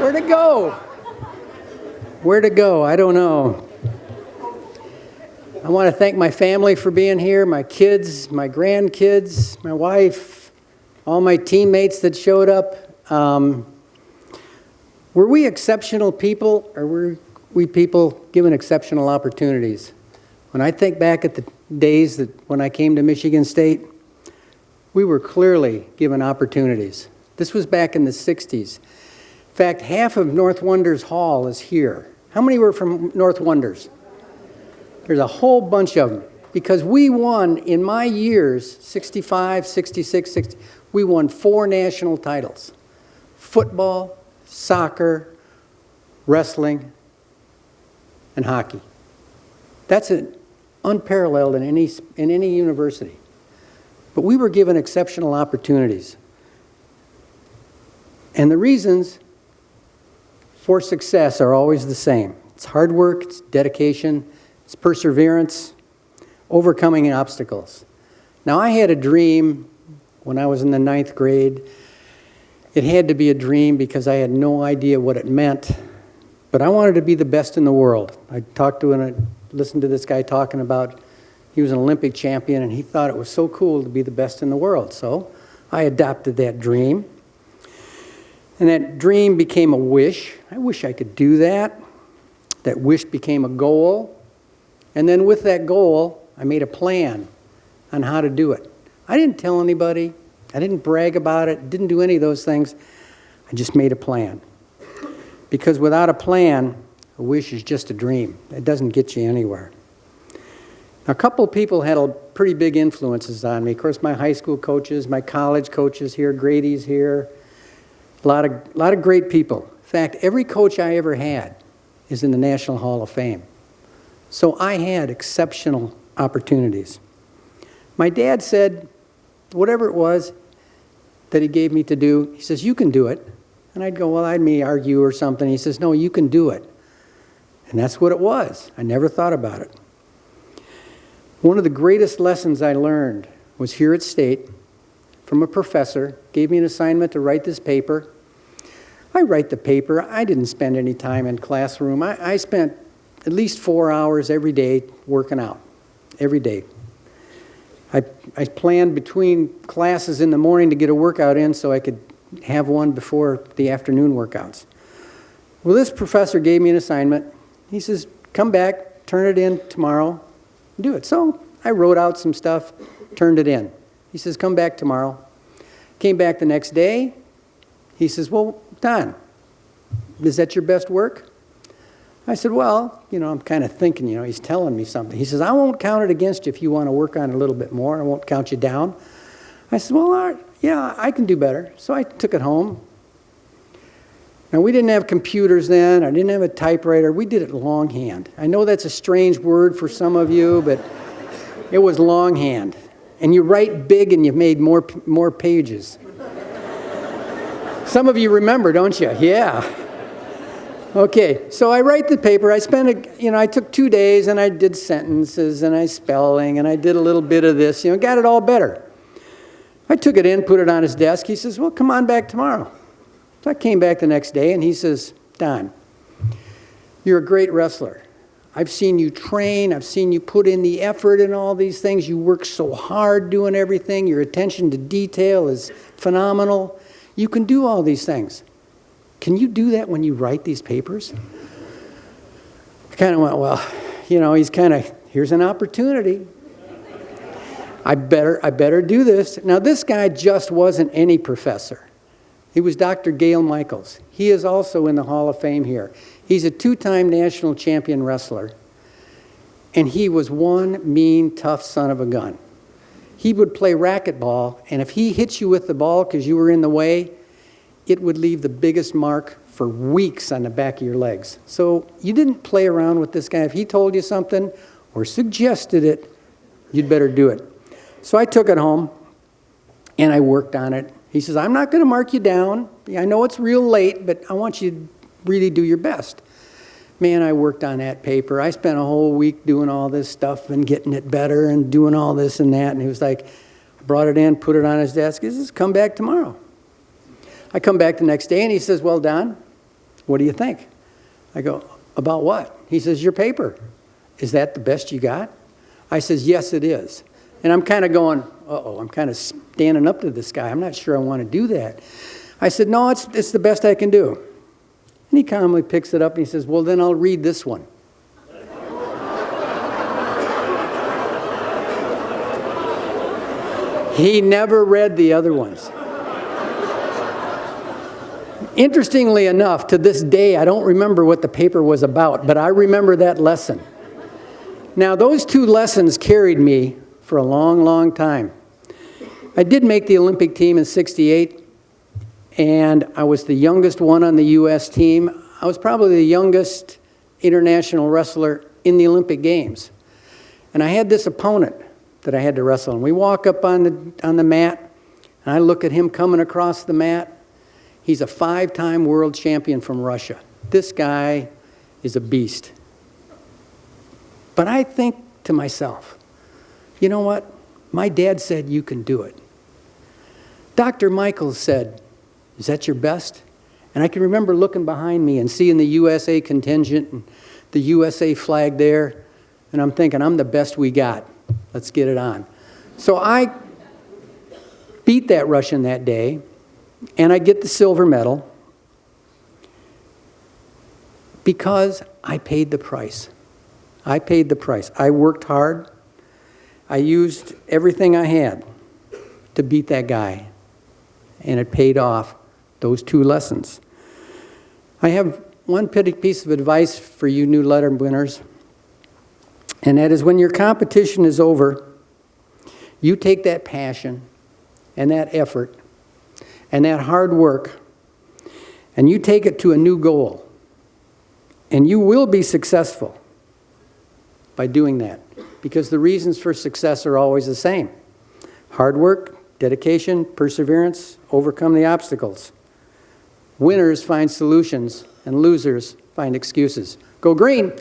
Where'd it go? Where'd it go? I don't know. I want to thank my family for being here, my kids, my grandkids, my wife, all my teammates that showed up. Were we exceptional people, or were we people given exceptional opportunities? When I think back at the days that when I came to Michigan State, we were clearly given opportunities. This was back in the 60s. In fact, half of North Wonders Hall is here. How many were from North Wonders? There's a whole bunch of them. Because we won, in my years, 65, 66, 60, we won 4 national titles. Football, soccer, wrestling, and hockey. That's unparalleled in any university. But we were given exceptional opportunities. And the reasons for success are always the same. It's hard work, it's dedication, it's perseverance, overcoming obstacles. Now, I had a dream when I was in the 9th grade. It had to be a dream because I had no idea what it meant, but I wanted to be the best in the world. I listened to this guy talking about he was an Olympic champion, and he thought it was so cool to be the best in the world. So I adopted that dream. And that dream became a wish. I wish I could do that. That wish became a goal. And then with that goal, I made a plan on how to do it. I didn't tell anybody. I didn't brag about it. Didn't do any of those things. I just made a plan. Because without a plan, a wish is just a dream. It doesn't get you anywhere. Now, a couple of people had pretty big influences on me. Of course, my high school coaches, my college coaches here, Grady's here. A lot of great people. In fact, every coach I ever had is in the National Hall of Fame. So I had exceptional opportunities. My dad said, whatever it was that he gave me to do, he says, you can do it. And I'd go, well, I may argue or something. He says, no, you can do it. And that's what it was. I never thought about it. One of the greatest lessons I learned was here at State from a professor, gave me an assignment to write this paper. I write the paper. I didn't spend any time in classroom. I spent at least 4 hours every day working out, every day. I planned between classes in the morning to get a workout in so I could have one before the afternoon workouts. Well, this professor gave me an assignment. He says, come back, turn it in tomorrow, do it. So I wrote out some stuff, turned it in. He says, come back tomorrow. Came back the next day. He says, well, Don, is that your best work? I said, well, I'm kind of thinking, he's telling me something. He says, I won't count it against you if you want to work on it a little bit more. I won't count you down. I said, well, all right, yeah, I can do better. So I took it home. Now, we didn't have computers then. I didn't have a typewriter. We did it longhand. I know that's a strange word for some of you, but it was longhand. And you write big and you made more pages. Some of you remember, don't you? Yeah. Okay, so I write the paper. I spent, I took 2 days and I did sentences and I spelling and I did a little bit of this, got it all better. I took it in, put it on his desk. He says, well, come on back tomorrow. So I came back the next day and he says, Don, you're a great wrestler. I've seen you train. I've seen you put in the effort in all these things. You work so hard doing everything. Your attention to detail is phenomenal. You can do all these things. Can you do that when you write these papers? I kind of went, well, here's an opportunity. I better do this. Now, this guy just wasn't any professor. He was Dr. Gail Michaels. He is also in the Hall of Fame here. He's a 2-time national champion wrestler. And he was one mean, tough son of a gun. He would play racquetball, and if he hit you with the ball because you were in the way, it would leave the biggest mark for weeks on the back of your legs. So you didn't play around with this guy. If he told you something or suggested it, you'd better do it. So I took it home, and I worked on it. He says, I'm not going to mark you down. I know it's real late, but I want you to really do your best. Man, I worked on that paper. I spent a whole week doing all this stuff and getting it better and doing all this and that. And he was like, I brought it in, put it on his desk. He says, come back tomorrow. I come back the next day, and he says, well, Don, what do you think? I go, about what? He says, your paper. Is that the best you got? I says, yes, it is. And I'm kind of going, uh-oh, I'm kind of standing up to this guy. I'm not sure I want to do that. I said, no, it's the best I can do. And he calmly picks it up and he says, well, then I'll read this one. He never read the other ones. Interestingly enough, to this day, I don't remember what the paper was about, but I remember that lesson. Now, those 2 lessons carried me for a long, long time. I did make the Olympic team in '68, and I was the youngest one on the U.S. team. I was probably the youngest international wrestler in the Olympic Games. And I had this opponent that I had to wrestle. And we walk up on the mat, and I look at him coming across the mat. He's a 5-time world champion from Russia. This guy is a beast. But I think to myself, you know what? My dad said you can do it. Dr. Michaels said, is that your best? And I can remember looking behind me and seeing the USA contingent and the USA flag there. And I'm thinking, I'm the best we got. Let's get it on. So I beat that Russian that day, and I get the silver medal because I paid the price. I paid the price. I worked hard. I used everything I had to beat that guy, and it paid off, those 2 lessons. I have one piece of advice for you new letter winners, and that is when your competition is over, you take that passion and that effort and that hard work, and you take it to a new goal, and you will be successful by doing that, because the reasons for success are always the same. Hard work, dedication, perseverance, overcome the obstacles. Winners find solutions, and losers find excuses. Go green!